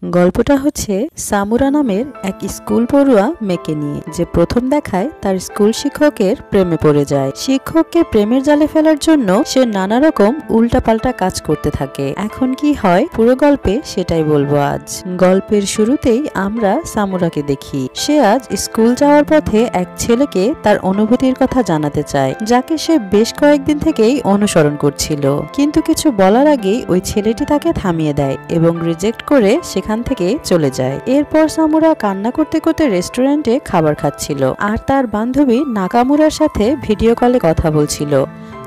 গল্পটা হচ্ছে সামুরা নামের এক স্কুল পড়ুয়া মেয়েকে নিয়ে, যে প্রথম দেখায় তার স্কুল শিক্ষকের প্রেমে পড়ে যায়। শিক্ষককে প্রেমের জালে ফেলার জন্য সে নানা রকম উল্টাপাল্টা কাজ করতে থাকে। এখন কি হয় পুরো গল্পে সেটাই বলবো আজ। গল্পের শুরুতেই আমরা সামুরাকে দেখি। সে আজ স্কুল যাওয়ার পথে এক ছেলেকে তার অনুভূতির কথা জানাতে চায়, যাকে সে বেশ কয়েকদিন থেকেই অনুসরণ করছিল। কিন্তু কিছু বলার আগেই ওই ছেলেটি তাকে থামিয়ে দেয় এবং রিজেক্ট করে সেখান থেকে চলে যায়। এরপর সামুরা কান্না করতে করতে রেস্টুরেন্টে খাবার খাচ্ছিল আর তার বান্ধবী নাকামুরার সাথে ভিডিও কলে কথা বলছিল।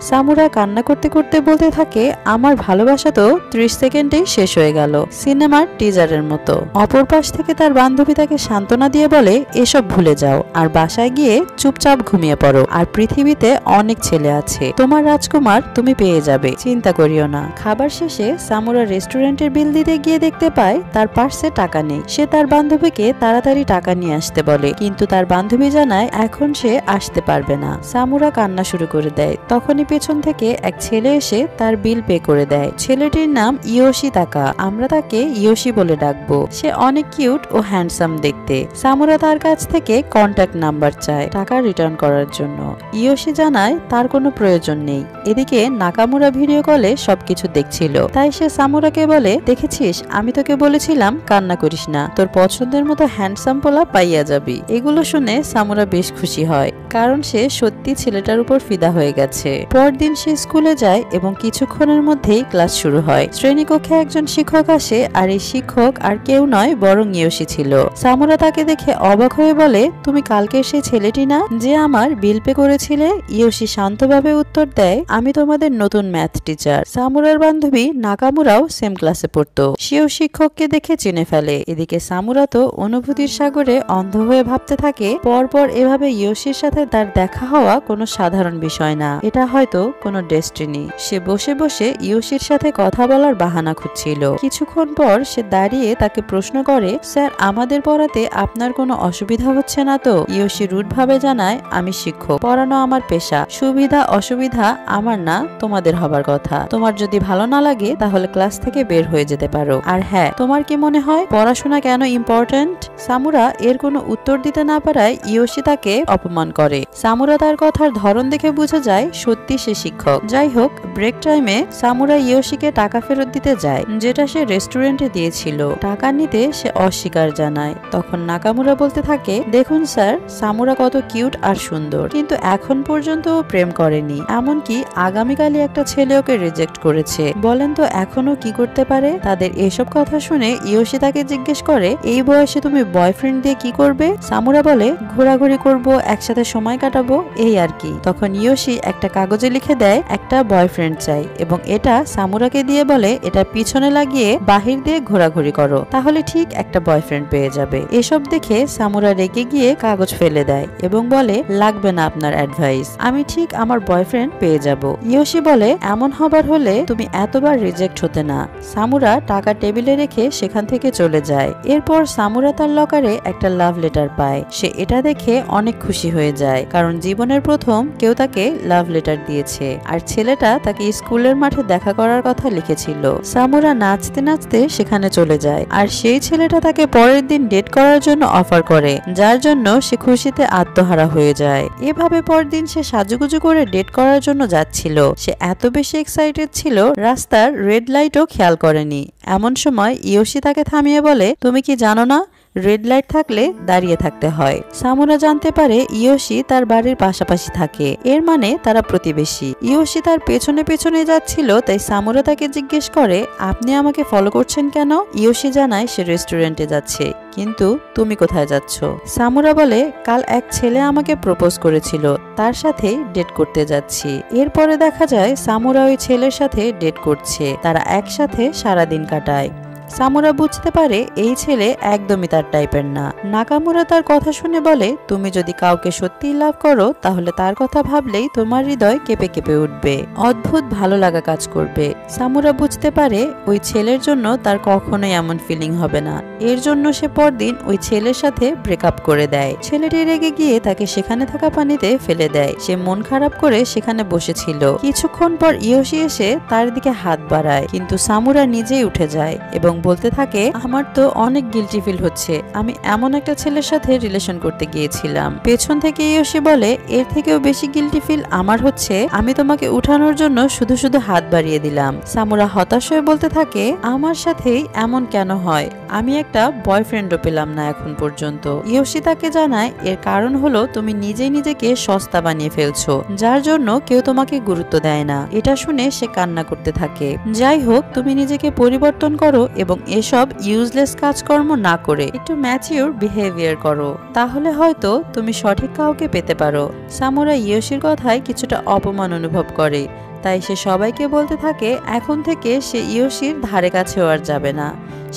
সামুরা কান্না করতে করতে বলতে থাকে, আমার ভালোবাসা তো 30 সেকেন্ডেই শেষ হয়ে গেল, সিনেমার টিজারের মতো। অপর পাশ থেকে তার বান্ধবী তাকে সান্ত্বনা দিয়ে বলে, এসব ভুলে যাও আর বাসায় গিয়ে চুপচাপ ঘুমিয়ে পড়ো। আর পৃথিবীতে অনেক ছেলে আছে, তোমার রাজকুমার তুমি পেয়ে যাবে, চিন্তা করিও না। খাবার শেষে সামুরা রেস্টুরেন্টের বিল দিতে গিয়ে দেখতে পায় তার পার্সে টাকা নেই। সে তার বান্ধবীকে তাড়াতাড়ি টাকা নিয়ে আসতে বলে, কিন্তু তার বান্ধবী জানায় এখন সে আসতে পারবে না। সামুরা কান্না শুরু করে দেয়। তখনই পেছন থেকে এক ছেলে এসে তার বিল পে করে দেয়। ছেলেটির নাম ইয়োশি তাকা, আমরা তাকে ইয়োশি বলে ডাকবো। সে অনেক কিউট ও হ্যান্ডসাম দেখতে। সামুরা তার কাছ থেকে কন্ট্যাক্ট নাম্বার চায় টাকা রিটার্ন করার জন্য। ইয়োশি জানায় তার কোনো প্রয়োজন নেই। এদিকে নাকামুরা ভিডিও কলে সবকিছু দেখছিল, তাই সে সামুরাকে বলে, দেখেছিস আমি তোকে বলেছিলাম কান্না করিস না, তোর পছন্দের মতো হ্যান্ডসাম পোলা পাইয়া যাবি। এগুলো শুনে সামুরা বেশ খুশি হয়, কারণ সে সত্যি ছেলেটার উপর ফিদা হয়ে গেছে। পরদিন সে স্কুলে যায় এবং কিছুক্ষণের মধ্যেই ক্লাস শুরু হয়। শ্রেণীকক্ষে একজন শিক্ষক আসে, আর এই শিক্ষক আর কেউ নয় বরং ইয়োশি ছিল। সামুরা তাকে দেখে অবাক হয়ে বলে, তুমি কালকে সেই ছেলেটি না যে আমার বিল পে করেছিলে? ইয়োশি শান্তভাবে উত্তর দেয়, আমি তোমাদের নতুন ম্যাথ টিচার। সামুরার বান্ধবী নাকামুরাও সেম ক্লাসে পড়তো, সেও শিক্ষককে দেখে চিনে ফেলে। এদিকে সামুরা তো অনুভূতির সাগরে অন্ধ হয়ে ভাবতে থাকে, পরপর এভাবে ইয়োশির সাথে তার দেখা হওয়া কোনো সাধারণ বিষয় না, এটা হয়তো কোনো ডেস্টিনি। সে বসে বসে ইয়োশির সাথে কথা বলার বাহানা খুঁজছিল। কিছুক্ষণ পর সে দাঁড়িয়ে তাকে প্রশ্ন করে, স্যার আমাদের পড়াতে আপনার কোনো অসুবিধা হচ্ছে না তো? ইয়োশি রুড ভাবে জানায়, আমি শিক্ষক, পড়ানো আমার পেশা, সুবিধা অসুবিধা আমার না, তোমাদের হবার কথা। তোমার যদি ভালো না লাগে তাহলে ক্লাস থেকে বের হয়ে যেতে পারো। আর হ্যাঁ, তোমার কি মনে হয় পড়াশোনা কেন ইম্পর্টেন্ট? সামুরা এর কোনো উত্তর দিতে না পারায় ইয়োশি তাকে অপমান করে। সামুরা তার কথার ধরন দেখে বোঝা যায় সত্যি সে শিক্ষক। যাই হোক, ব্রেক টাইমে সামুরা ইয়োশিকে টাকা ফেরত দিতে যায়, যেটা সে রেস্টুরেন্টে দিয়েছিল। টাকা নিতে সে অস্বীকার জানায়। তখন নাকামুরা বলতে থাকে, দেখুন স্যার, সামুরা কত কিউট আর সুন্দর, কিন্তু এখন পর্যন্ত ও প্রেম করেনি, এমনকি আগামীকালই একটা ছেলে ওকে রিজেক্ট করেছে। বলেন তো এখনো কি করতে পারে? তাদের এসব কথা শুনে ইয়োশি তাকে জিজ্ঞেস করে, এই বয়সে তুমি বয়ফ্রেন্ড দিয়ে কি করবে? সামুরা বলে, ঘোরাঘুরি করব, একসাথে সময় কাটাবো, এই আর কি। তখন ইয়োশি একটা কাগজে লিখে দেয় একটা বয়ফ্রেন্ড চাই, এবং এটা সামুরাকে দিয়ে বলে, এটা পিছনে লাগিয়ে বাহির দিয়ে ঘোরাঘুরি করো, তাহলে ঠিক একটা বয়ফ্রেন্ড পেয়ে যাবে। এসব দেখে সামুরা রেগে গিয়ে কাগজ ফেলে দেয় এবং বলে, লাগবে না আপনার অ্যাডভাইস, আমি ঠিক আমার বয়ফ্রেন্ড পেয়ে যাব। ইয়োশি বলে, এমন হবার হলে তুমি এতবার রিজেক্ট হতে না। সামুরা টাকা টেবিলে রেখে সেখান থেকে চলে যায়। এরপর সামুরা তার লকারে একটা লাভ লেটার পায়। সে এটা দেখে অনেক খুশি হয়ে যায়, কারণ জীবনের প্রথম কেউ তাকে লাভ লেটার দিয়েছে, আর ছেলেটা তাকে স্কুলের মাঠে দেখা করার কথা লিখেছিল। সামুরা নাচতে নাচতে সেখানে চলে যায়, আর সেই ছেলেটা তাকে পরের দিন ডেট করার জন্য অফার করে, যার জন্য সে খুশিতে আত্মহারা হয়ে যায়। এভাবে পরদিন সে সাজুগুজু করে ডেট করার জন্য যাচ্ছিল। সে এত বেশি এক্সাইটেড ছিল, রাস্তার রেড লাইটও খেয়াল করেনি। এমন সময় ইয়োশি তাকে থামিয়ে বলে, তুমি কি জানো না রেড লাইট থাকলে দাঁড়িয়ে থাকতে হয়? সামুরা জানতে পারে ইয়োশি তার বাড়ির পাশাপাশি থাকে, এর মানে তারা প্রতিবেশী। ইয়োশি তার পেছনে পেছনে যাচ্ছিল, তাই সামুরা তাকে জিজ্ঞেস করে, আপনি আমাকে ফলো করছেন কেন? ইয়োশি জানায় সে রেস্টুরেন্টে যাচ্ছে, কিন্তু তুমি কোথায় যাচ্ছ? সামুরা বলে, কাল এক ছেলে আমাকে প্রপোজ করেছিল, তার সাথে ডেট করতে যাচ্ছি। এরপরে দেখা যায় সামুরা ওই ছেলের সাথে ডেট করছে, তারা একসাথে সারাদিন কাটায়। সামুরা বুঝতে পারে এই ছেলে একদমই তার টাইপের না। নাকামুরা তার কথা শুনে বলে, তুমি যদি কাউকে সত্যিই লাভ করো তাহলে তার কথা ভাবলেই তোমার হৃদয় কেঁপে কেঁপে উঠবে, অদ্ভুত ভালো লাগা কাজ করবে। সামুরা বুঝতে পারে ওই ছেলের জন্য তার কখনোই এমন ফিলিং হবে না। এর জন্য সে পরদিন ওই ছেলের সাথে ব্রেকআপ করে দেয়। ছেলেটি রেগে গিয়ে তাকে সেখানে থাকা পানিতে ফেলে দেয়। সে মন খারাপ করে সেখানে বসেছিল। কিছুক্ষণ পর ইয়োশি এসে তার দিকে হাত বাড়ায়, কিন্তু সামুরা নিজেই উঠে যায় এবং বলতে থাকে, আমার তো অনেক গিল্টি ফিল হচ্ছে, আমি এমন একটা ছেলের সাথে রিলেশন করতে গিয়েছিলাম। পেছন থেকে ইয়োশি বলে, এর থেকেও বেশি গিল্টি ফিল আমার হচ্ছে, আমি তোমাকে উঠানোর জন্য শুধু শুধু হাত বাড়িয়ে দিলাম। সামুরা হতাশ হয়ে বলতে থাকে, আমার সাথেই এমন কেন হয়, আমি একটা বয়ফ্রেন্ডও পেলাম না এখন পর্যন্ত। ইয়োশি তাকে জানায়, এর কারণ হলো তুমি নিজেই নিজেকে সস্তা বানিয়ে ফেলছো, যার জন্য কেউ তোমাকে গুরুত্ব দেয় না। এটা শুনে সে কান্না করতে থাকে। যাই হোক, তুমি নিজেকে পরিবর্তন করো এবং এসব ইউজলেস কাজকর্ম না করে একটু ম্যাচিউর বিহেভিয়ার করো, তাহলে হয়তো তুমি সঠিক কাউকে পেতে পারো। সামুরা ইয়োশির কথায় কিছুটা অপমান অনুভব করে, তাই সে সবাইকে বলতে থাকে এখন থেকে সে ইয়োশির ধারে কাছেও আর যাবে না,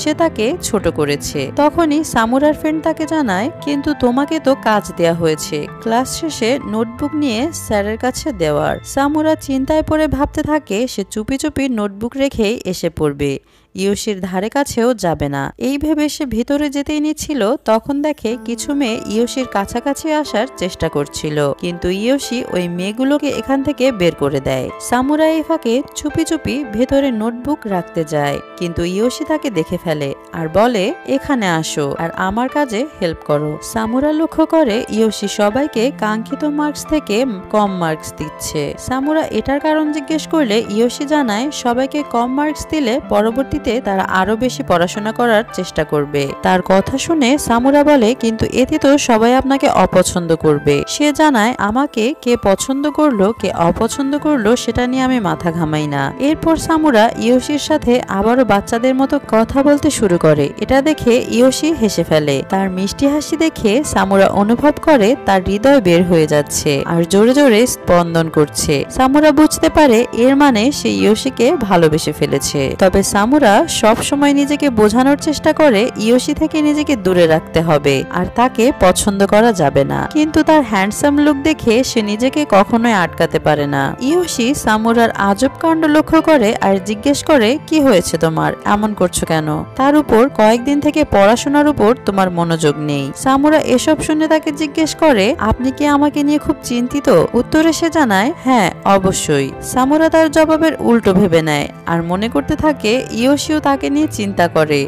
সে তাকে ছোট করেছে। তখনই সামুরার ফ্রেন্ড তাকে জানায়, কিন্তু তোমাকে তো কাজ দেয়া হয়েছে ক্লাস শেষে নোটবুক নিয়ে স্যারের কাছে দেওয়ার। সামুরা চিন্তায় পড়ে ভাবতে থাকে সে চুপি চুপি নোটবুক রেখেই এসে পড়বে, ইয়োশির ধারে কাছেও যাবে না। এই ভেবে সে ভিতরে যেতেই নিচ্ছিল, তখন দেখে কিছু মেয়ে ইয়োশির কাছাকাছি আসার চেষ্টা করছিল, কিন্তু ইয়োশি ওই মেয়েগুলোকে এখান থেকে বের করে দেয়। সামুরা এই ফাঁকে চুপি চুপি ভেতরে নোটবুক রাখতে যায়, কিন্তু ইয়োশি তাকে দেখে ফেলে আর বলে, এখানে আসো আর আমার কাজে হেল্প করো। সামুরা লক্ষ্য করে ইয়োশি সবাইকে কাঙ্ক্ষিত মার্কস থেকে কম মার্কস দিচ্ছে। সামুরা এটার কারণ জিজ্ঞেস করলে ইয়োশি জানায়, সবাইকে কম মার্কস দিলে পরবর্তী তারা আরো বেশি পড়াশোনা করার চেষ্টা করবে। তার কথা শুনে সামুরা বলে, কিন্তু এতে তো সবাই আপনাকে অপছন্দ করবে। সে জানায়, আমাকে কে পছন্দ করলো কে অপছন্দ করলো সেটা নিয়ে আমি মাথা ঘামাই না। এরপর সামুরা ইয়োশির সাথে আবারও বাচ্চাদের মতো কথা বলতে শুরু করে। এটা দেখে ইয়োশি হেসে ফেলে। তার মিষ্টি হাসি দেখে সামুরা অনুভব করে তার হৃদয় বের হয়ে যাচ্ছে আর জোরে জোরে স্পন্দন করছে। সামুরা বুঝতে পারে এর মানে সে ইয়োশিকে ভালোবেসে ফেলেছে। তবে সামুরা সব সময় নিজেকে বোঝানোর চেষ্টা করে ইয়োশি থেকে নিজেকে দূরে রাখতে হবে আর তাকে পছন্দ করা যাবে না, কিন্তু তার হ্যান্ডসাম লুক দেখে সে নিজেকে কখনোই আটকাতে পারে না। ইয়োশি সামুরার আজব কাণ্ড লক্ষ্য করে আর জিজ্ঞেস করে, কি হয়েছে তোমার, এমন করছো কেন? তার উপর কয়েকদিন থেকে পড়াশোনার উপর তোমার মনোযোগ নেই। সামুরা এসব শুনে তাকে জিজ্ঞেস করে, আপনি কি আমাকে নিয়ে খুব চিন্তিত? উত্তরে সে জানায়, হ্যাঁ অবশ্যই। সামুরা তার জবাবের উল্টো ভেবে নেয় আর মনে করতে থাকে ইয়োশিও তাকে নিয়ে চিন্তা করে,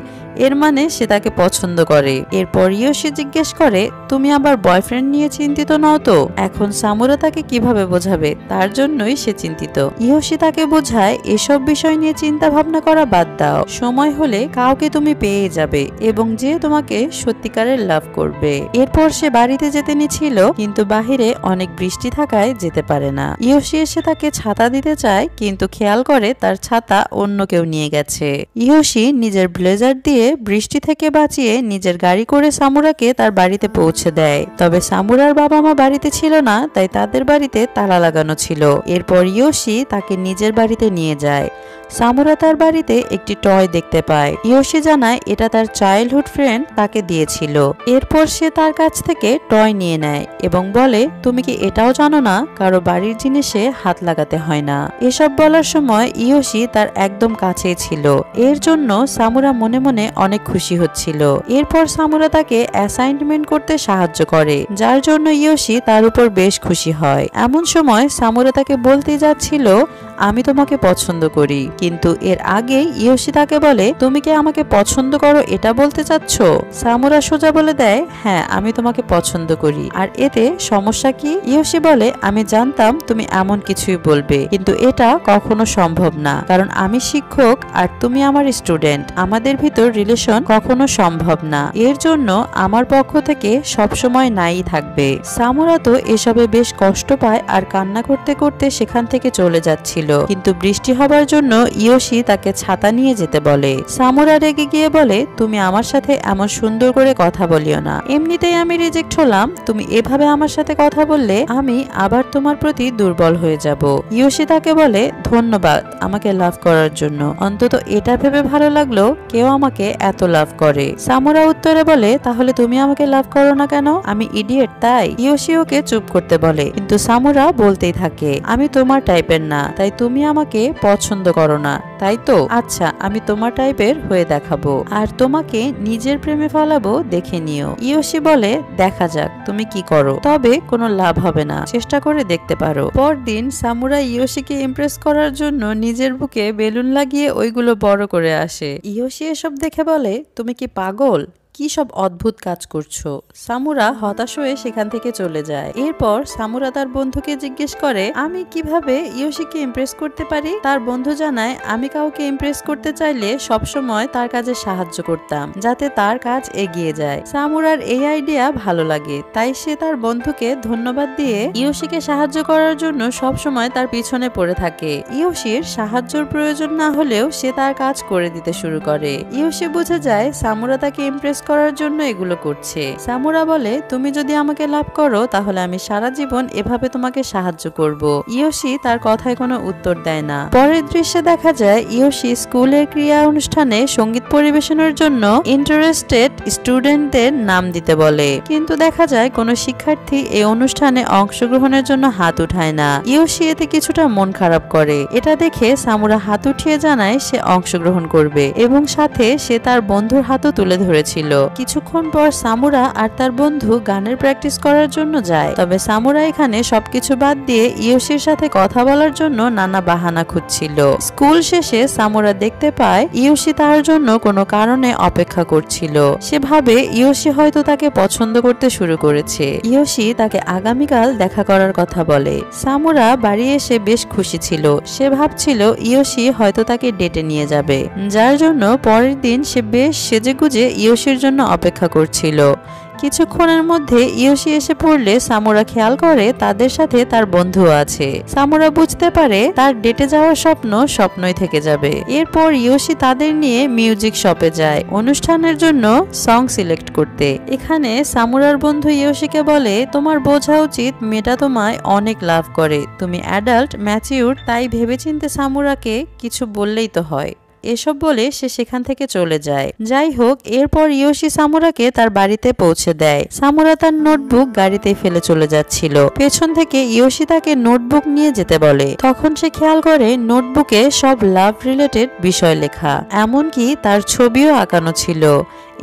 এর মানে সে তাকে পছন্দ করে। এরপর ইয়োশি জিজ্ঞেস করে, তুমি আবার বয়ফ্রেন্ড নিয়ে চিন্তিত নও তো? এখন সামুরা তাকে কিভাবে বোঝাবে, তার জন্যই সে চিন্তিত। ইয়োশি তাকে বোঝায়, এসব বিষয় নিয়ে চিন্তা ভাবনা করা বাদ দাও, সময় হলে কাউকে তুমি পেয়ে যাবে এবং যে তোমাকে সত্যিকারের লাভ করবে। এরপর সে বাড়িতে যেতে নিছিল, কিন্তু বাহিরে অনেক বৃষ্টি থাকায় যেতে পারে না। ইয়োশি এসে তাকে ছাতা দিতে চায়, কিন্তু খেয়াল করে তার ছাতা অন্য কেউ নিয়ে গেছে। ইয়োশি নিজের ব্লেজার দিয়ে বৃষ্টি থেকে বাঁচিয়ে নিজের গাড়ি করে সামুরাকে তার বাড়িতে পৌঁছে দেয়। তবে সামুরার বাবা মা বাড়িতে ছিল না, তাই তাদের বাড়িতে তালা লাগানো ছিল। এরপর ইয়োশি তাকে নিজের বাড়িতে নিয়ে যায়। সামুরা তার বাড়িতে একটি টয় দেখতে পায়। ইয়োশি জানায় এটা তার চাইল্ডহুড ফ্রেন্ড তাকে দিয়েছিল। এরপর সে তার কাছ থেকে টয় নিয়ে নেয় এবং বলে, তুমি কি এটাও জানো না কারো বাড়ির জিনিসে হাত লাগাতে হয় না? এসব বলার সময় ইয়োশি তার একদম কাছেই ছিল। এর জন্য সামুরা মনে মনে অনেক খুশি হচ্ছিল। এরপর সামুরা তাকে অ্যাসাইনমেন্ট করতে সাহায্য করে, যার জন্য ইয়োশি তার উপর বেশ খুশি হয়। এমন সময় সামুরা তাকে বলতে যাচ্ছিল, আমি তোমাকে পছন্দ করি, কিন্তু এর আগেই ইয়োশি তাকে বলে, তুমি কি আমাকে পছন্দ করো এটা বলতে চাচ্ছ? সামুরা সোজা বলে দেয়, হ্যাঁ আমি তোমাকে পছন্দ করি, আর এতে সমস্যা কি? ইয়োশি বলে, আমি জানতাম তুমি এমন কিছুই বলবে, কিন্তু এটা কখনো সম্ভব না, কারণ আমি শিক্ষক আর তুমি আমার স্টুডেন্ট, আমাদের ভিতর রিলেশন কখনো সম্ভব না, এর জন্য আমার পক্ষ থেকে সবসময় নাই থাকবে। সামুরা তো এসবে বেশ কষ্ট পায় আর কান্না করতে করতে সেখান থেকে চলে যাচ্ছিল, কিন্তু বৃষ্টি হবার জন্য ইয়োশি তাকে ছাতা নিয়ে যেতে বলে। সামুরা রেগে গিয়ে বলে, তুমি আমার সাথে এমন সুন্দর করে কথা বলিও না, এমনিতেই আমি রিজেক্ট হলাম, তুমি এভাবে আমার সাথে কথা বললে আমি আবার তোমার প্রতি দুর্বল হয়ে যাব। ইয়োশি তাকে বলে, ধন্যবাদ আমাকে লাভ করার জন্য, অন্তত এটা ভেবে ভালো লাগলো কেউ আমাকে এত লাভ করে। সামুরা উত্তরে বলে, তাহলে তুমি আমাকে লাভ করো না কেন? আমি ইডিয়েট তাই? ইয়োশি ওকে চুপ করতে বলে, কিন্তু সামুরা বলতেই থাকে, আমি তোমার টাইপের না, তাই তুমি আমাকে পছন্দ করো না, তাই তো? আচ্ছা, আমি তোমার টাইপের হয়ে দেখাবো আর তোমাকে নিজের প্রেমে ফেলাবো, দেখে নিও। ইয়োশি বলে, দেখা যাক তুমি কি করো, তবে কোনো লাভ হবে না, চেষ্টা করে দেখতে পারো। পরদিন সামুরা ইয়োশিকে ইমপ্রেস করার জন্য নিজের বুকে বেলুন লাগিয়ে ওইগুলো বড় করে আসে। ইয়োশি এসব দেখে বলে, তুমি কি পাগল? কি সব অদ্ভুত কাজ করছো? সামুরা হতাশ হয়ে সেখান থেকে চলে যায়। এরপর সামুরা তার বন্ধুকে জিজ্ঞেস করে, আমি কিভাবে ইয়োশিকে ইমপ্রেস করতে পারি? তার বন্ধু জানায়, আমি কাউকে ইমপ্রেস করতে চাইলে সবসময় তার কাজে সাহায্য করতাম, যাতে তার কাজ এগিয়ে যায়। সামুরার এই আইডিয়া ভালো লাগে, তাই সে তার বন্ধুকে ধন্যবাদ দিয়ে ইয়োশিকে সাহায্য করার জন্য সবসময় তার পিছনে পড়ে থাকে। ইয়োশির সাহায্যের প্রয়োজন না হলেও সে তার কাজ করে দিতে শুরু করে। ইয়োশি বুঝে যায় সামুরা তাকে ইমপ্রেস করার জন্য এগুলো করছে। সামুরা বলে, তুমি যদি আমাকে লাভ করো তাহলে আমি সারা জীবন এভাবে তোমাকে সাহায্য করব। ইয়োশি তার কথায় কোনো উত্তর দেয় না। পরের দৃশ্যে দেখা যায় ইয়োশি স্কুলের ক্রীড়া অনুষ্ঠানে সঙ্গীত পরিবেশনের জন্য ইন্টারেস্টেড স্টুডেন্টদের নাম দিতে বলে, কিন্তু দেখা যায় কোনো শিক্ষার্থী এই অনুষ্ঠানে অংশগ্রহণের জন্য হাত উঠায় না। ইয়োশি এতে কিছুটা মন খারাপ করে। এটা দেখে সামুরা হাত উঠিয়ে জানায় সে অংশগ্রহণ করবে এবং সাথে সে তার বন্ধুর হাতও তুলে ধরেছিল। কিছুক্ষণ পর সামুরা আর তার বন্ধু গানের প্র্যাকটিস করার জন্য যায়, তবে সামুরা এখানে সবকিছু বাদ দিয়ে ইয়োশির সাথে কথা বলার জন্য নানা বাহানা খুঁজছিল। স্কুল শেষে সামুরা দেখতে পায় ইয়োশি তার জন্য কোনো কারণে অপেক্ষা করছিল। সে ভাবে ইয়োশি হয়তো তাকে পছন্দ করতে শুরু করেছে। ইয়োশি তাকে আগামীকাল দেখা করার কথা বলে। সামুরা বাড়ি এসে বেশ খুশি ছিল। সে ভাবছিল ইয়োশি হয়তো তাকে ডেটে নিয়ে যাবে, যার জন্য পরের দিন সে বেশ সেজেগুজে ইয়োশির জন্য অপেক্ষা করছিল। কিছুক্ষণের মধ্যে ইয়োশি এসে পড়লে সামুরা খেয়াল করে তাদের সাথে তার বন্ধু আছে। সামুরা বুঝতে পারে তার ডেটে যাওয়ার স্বপ্ন স্বপ্নই থেকে যাবে। এরপর ইয়োশি তাদের নিয়ে মিউজিক শপে যায় অনুষ্ঠানের জন্য সং সিলেক্ট করতে। এখানে সামুরার বন্ধু ইয়োশিকে বলে, তোমার বোঝা উচিত মেয়েটা তোমায় অনেক লাভ করে, তুমি অ্যাডাল্ট ম্যাচিউর, তাই ভেবেচিন্তে সামুরাকে কিছু বললেই তো হয়। এসব বলে সে সেখান থেকে চলে যায়। যাই হোক, এরপর ইয়োশি সামুরাকে তার বাড়িতে পৌঁছে দেয়। সামুরা তার নোটবুক গাড়িতে ফেলে চলে যাচ্ছিল। পেছন থেকে ইয়োশি তাকে নোটবুক নিয়ে যেতে বলে। তখন সে খেয়াল করে নোটবুকে সব লাভ রিলেটেড বিষয় লেখা, এমনকি তার ছবিও আঁকানো ছিল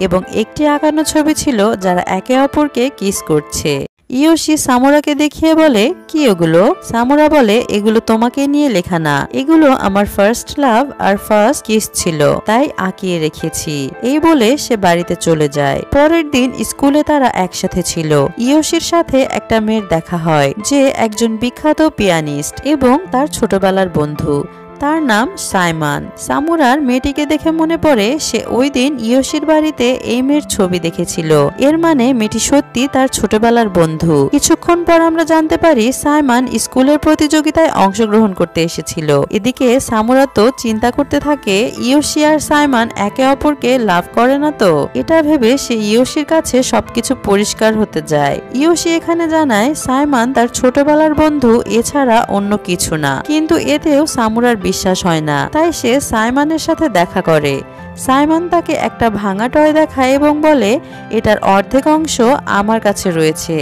এবং একটি আঁকানো ছবি ছিল যারা একে অপরকে কিস করছে। ইয়োশি সামুরাকে দেখিয়ে বলে, কি ওগুলো? সামুরা বলে, এগুলো তোমাকে নিয়ে লেখা না, এগুলো আমার ফার্স্ট লাভ আর ফার্স্ট কিস ছিল, তাই আঁকিয়ে রেখেছি। এই বলে সে বাড়িতে চলে যায়। পরের দিন স্কুলে তারা একসাথে ছিল। ইয়োশির সাথে একটা মেয়ের দেখা হয় যে একজন বিখ্যাত পিয়ানিস্ট এবং তার ছোটবেলার বন্ধু। তার নাম সাইমন। সামুরার মেয়েটিকে দেখে মনে পড়ে সে ওই দিন ইয়োশির বাড়িতে এই মেয়ের ছবি দেখেছিল। এর মানে মেয়েটি সত্যি তার ছোটবেলার বন্ধু। কিছুক্ষণ পর আমরা জানতে পারি সাইমন স্কুলের প্রতিযোগিতায় অংশগ্রহণ করতে এসেছিল। এদিকে সামুরা তো চিন্তা করতে থাকে ইয়োশি আর সাইমন একে অপরকে লাভ করে না তো। এটা ভেবে সে ইয়োশির কাছে সবকিছু পরিষ্কার হতে যায়। ইয়োশি এখানে জানায় সাইমন তার ছোটবেলার বন্ধু, এছাড়া অন্য কিছু না, কিন্তু এতেও সামুরার বিশ্বাস হয় না। তাই সে সাইমনের সাথে দেখা করে। সাইমন তাকে একটা ভাঙা টয় দেখায় এবং বলে, এটার অর্ধেক অংশ আমার কাছে রয়েছে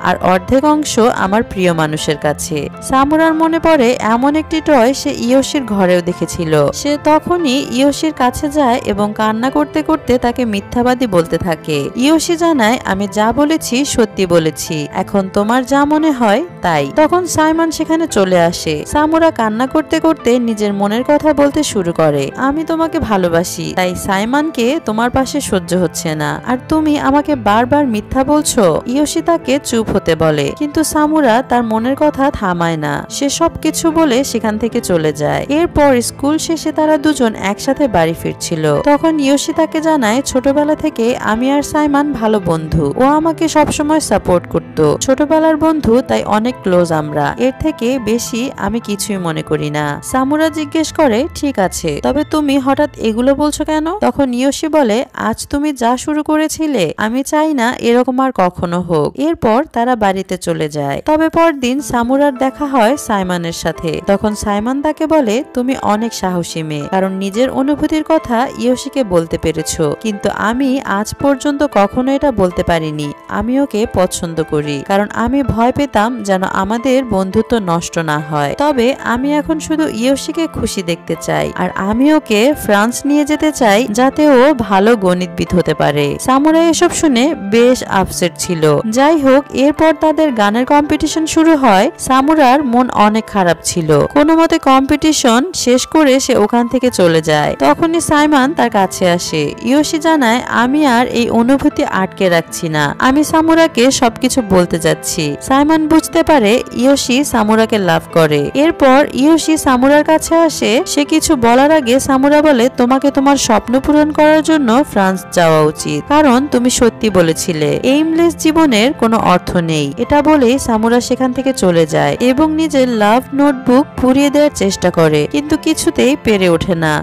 আর অর্ধেক অংশ আমার প্রিয় মানুষের কাছে। সামুরার মনে পড়ে এমন একটি টয় সে ইয়োশির ঘরেও দেখেছিল। সে তখনই ইয়োশির কাছে যায় এবং কান্না করতে করতে তাকে মিথ্যাবাদী বলতে থাকে। ইয়োশি জানায়, আমি যা বলেছি সত্যি বলেছি, এখন তোমার যা মনে হয় তাই। তখন সাইমন সেখানে চলে আসে। সামুরা কান্না করতে করতে নিজের মনের কথা বলতে শুরু করে, আমি তোমাকে ভালোবাসি, তাই সাইমনকে তোমার পাশে সহ্য হচ্ছে না, আর তুমি আমাকে বারবার মিথ্যা বলছো। ইয়োশি তাকে চুপ হতে বলে, কিন্তু সামুরা তার মনের কথা থামায় না। সে সবকিছু বলে সেখান থেকে চলে যায়। এরপর স্কুল শেষে তারা দুজন একসাথে বাড়ি ফিরছিল। তখন ইয়োশি তাকে জানায়, ছোটবেলা থেকে আমি আর সাইমন ভালো বন্ধু, ও আমাকে সবসময় সাপোর্ট করত। ছোটবেলার বন্ধু, তাই অনেক ক্লোজ আমরা, এর থেকে বেশি আমি কিছুই মনে করি না। সামুরা জিজ্ঞেস করে, ঠিক আছে, তবে তুমি হঠাৎ এগুলো বলছো কেন? কেন? তখন ইয়োশি বলে, আজ তুমি যা শুরু করেছিলে আমি চাই না এরকম আর কখনো হোক। এরপর তারা বাড়িতে চলে যায়। তবে পরদিন সামুরার দেখা হয় সাইমনের সাথে। তখন সাইমন তাকে বলে, তুমি অনেক সাহসী মেয়ে, কারণ নিজের অনুভূতির কথা ইয়োশিকে বলতে পেরেছো, কিন্তু আমি আজ পর্যন্ত কখনো এটা বলতে পারিনি আমি ওকে পছন্দ করি, কারণ আমি ভয় পেতাম যেন আমাদের বন্ধুত্ব নষ্ট না হয়। তবে আমি এখন শুধু ইয়োশিকে খুশি দেখতে চাই, আর আমি ওকে ফ্রান্স নিয়ে যেতে চাই যাতে ও ভালো গণিতবিদ হতে পারে। সামুরা এসব শুনে বেশ আপসেট ছিল। যাই হোক, এরপর তাদের গানের কম্পিটিশন শুরু হয়। সামুরার মন অনেক খারাপ ছিল। কোনো মতে কম্পিটিশন শেষ করে সে ওখান থেকে চলে যায়। তখনই সাইমন তার কাছে আসে। ইয়োশি জানায়, আমি আর এই অনুভূতি আটকে রাখছি না, আমি সামুরাকে সবকিছু বলতে যাচ্ছি। সাইমন বুঝতে পারে ইয়োশি সামুরাকে লাভ করে। এরপর ইয়োশি সামুরার কাছে আসে। সে কিছু বলার আগে সামুরা বলে, তোমাকে তোমার স্বপ্ন পূরণ করার জন্য ফ্রান্স যাওয়া উচিত, কারণ তুমি সত্যি বলেছিলে এইমলেস জীবনের কোনো অর্থ নেই। এটা বলেই সামুরা সেখান থেকে চলে যায় এবং নিজের লাভ নোটবুক পুড়িয়ে দেওয়ার চেষ্টা করে, কিন্তু কিছুতেই পেরে ওঠে না।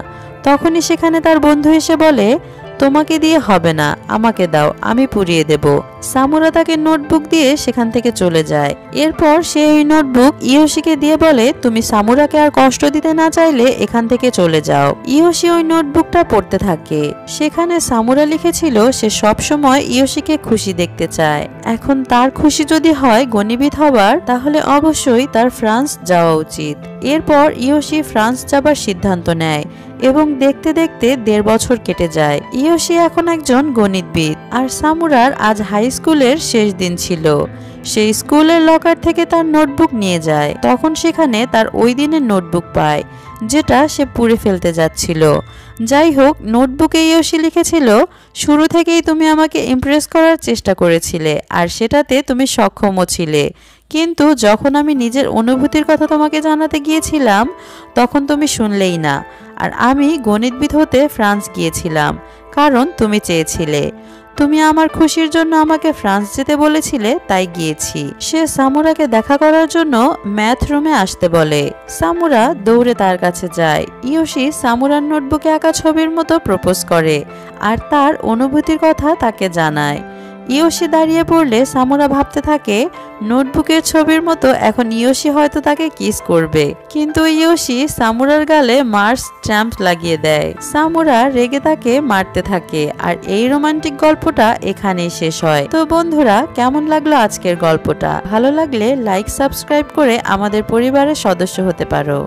তখনই সেখানে তার বন্ধু এসে বলে, তোমাকে দিয়ে হবে না, আমাকে দাও, আমি পুড়িয়ে দেব। সামুরা তাকে নোটবুক দিয়ে সেখান থেকে চলে যায়। এরপর সে ওই নোটবুক ইয়োশিকে দিয়ে বলে, তুমি সামুরাকে আর কষ্ট দিতে না চাইলে এখান থেকে চলে যাও। ইয়োশি ওই নোটবুকটা পড়তে থাকে। সেখানে সামুরা লিখেছিল সে সব সময় ইয়োশিকে খুশি দেখতে চায়। এখন তার খুশি যদি হয় গণিতবিদ হবার, তাহলে অবশ্যই তার ফ্রান্স যাওয়া উচিত। এরপর ইয়োশি ফ্রান্স যাবার সিদ্ধান্ত নেয় এবং দেখতে দেখতে 1.5 বছর কেটে যায়। ইয়োশি এখন একজন গণিতবিদ। আর সামুরার আজ হাই স্কুলের শেষ দিন ছিল। সে স্কুলের লকার থেকে তার নোটবুক নিয়ে যায়। তখন সেখানে তার ওই দিনের নোটবুক পায়, যেটা সে পুড়ে ফেলতে যাচ্ছিল। যাই হোক, নোটবুকে ইয়োশি লিখেছিল, শুরু থেকেই তুমি আমাকে ইমপ্রেস করার চেষ্টা করেছিলে, আর সেটাতে তুমি সক্ষমও ছিলে, কিন্তু যখন আমি নিজের অনুভূতির কথা তোমাকে জানাতে গিয়েছিলাম তখন তুমি শুনলেই না। আর আমি গণিতবিদ হতে ফ্রান্স গিয়েছিলাম কারণ তুমি চেয়েছিলে। তুমি আমার খুশির জন্য আমাকে ফ্রান্স যেতে বলেছিলে, তাই গিয়েছি। সে সামুরাকে দেখা করার জন্য ম্যাথ রুমে আসতে বলে। সামুরা দৌড়ে তার কাছে যায়। ইয়োশি সামুরার নোটবুকে আঁকা ছবির মতো প্রপোজ করে আর তার অনুভূতির কথা তাকে জানায়। ইয়োশি দাঁড়িয়ে পড়লে সামুরা ভাবতে থাকে নোটবুকের ছবির মতো এখন ইয়োশি হয়তো তাকে কিস করবে, কিন্তু ইয়োশি সামুরার গালে মার্স স্ট্যাম্প লাগিয়ে দেয়। সামুরা রেগে তাকে মারতে থাকে। আর এই রোমান্টিক গল্পটা এখানেই শেষ হয়। তো বন্ধুরা, কেমন লাগলো আজকের গল্পটা? ভালো লাগলে লাইক সাবস্ক্রাইব করে আমাদের পরিবারের সদস্য হতে পারো।